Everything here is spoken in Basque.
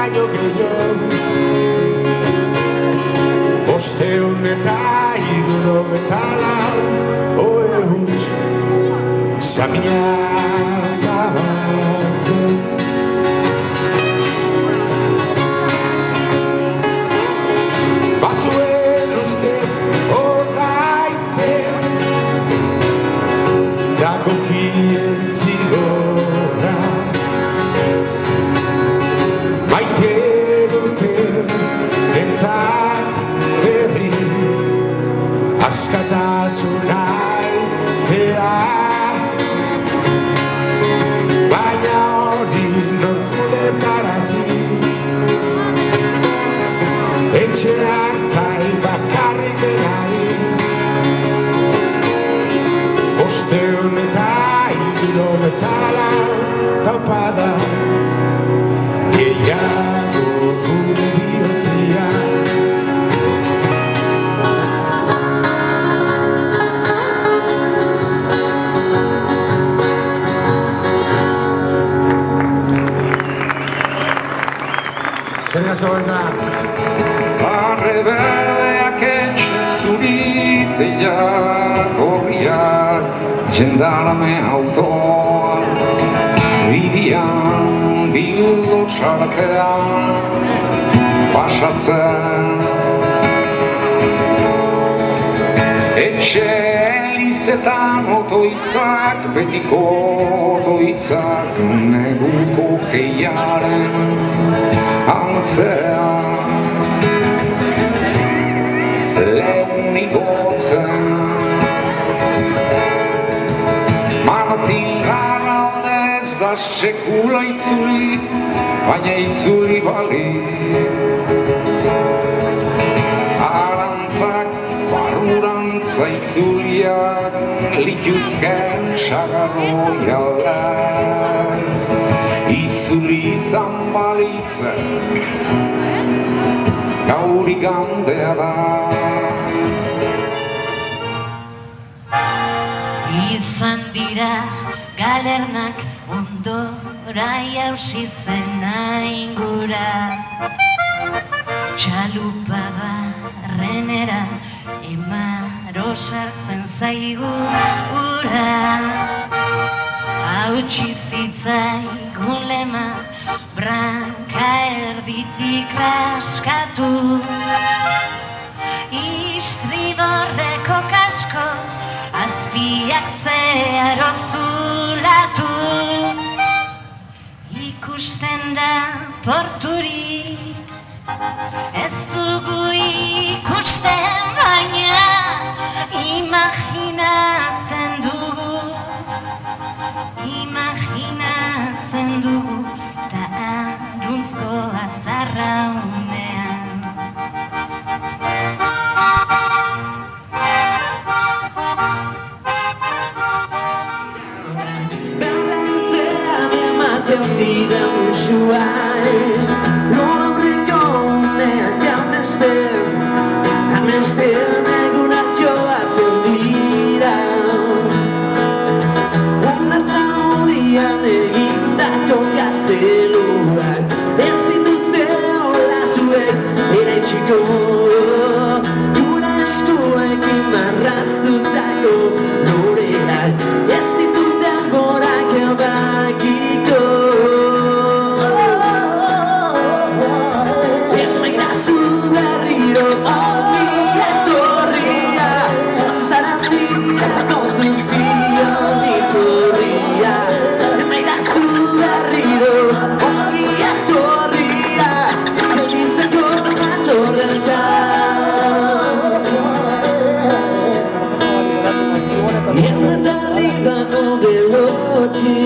baino gehiago. 574 ohe huts samia zabaltzen. Batzuen ustez orgaitzen dakokien zigorra. Maite dute entzat berriz askatasuna zea, baina hori norkulertarazi. Etxean zai bakarrik berari 574 taupada gehiago gure bihotzia. Eskerrik asko Berta. Arrebeleak zuriteia gorriak gendarme autoan bidian bildo txartean pasatzen. Etxe elizetan otoitzak, betiko otoitzak neguko keiaren antzean lehen igotzen. Martin Garralde ez da sekula itzuli, baina itzuli bali. Arantzak barurantza itzuliak lituzken sagarroialez. Itzuli izan balitzen gaur igandea da. Izan dira galernak ondora jausi zena ingura. Txalupa barrenera emaro sartzen zaigu ura. Hautsi zitzaigun lema branka erditik raskatu. Istriborreko kasko azpiak zeharo zulatu. Ikusten da porturik ez dugu ikusten, baina imaginatzen dugu. Imaginatzen dugu ta aruntzko azarraunean. Berrantzean ematen dira musuain, non aurreko unean jamesten egunak joatzen dira. Hondartzan hodian egindako gazeluak ez dituzte olatuek eraitsiko. Gure eskuekin marraztutako loreak ez ditut denborak erabakiko. Emaidazu berriro ongi etorria, zuzaran dira goz guztion iturria. Emaidazu berriro ongi etorria, gelditzeko natorretan. Erneta arribano veloci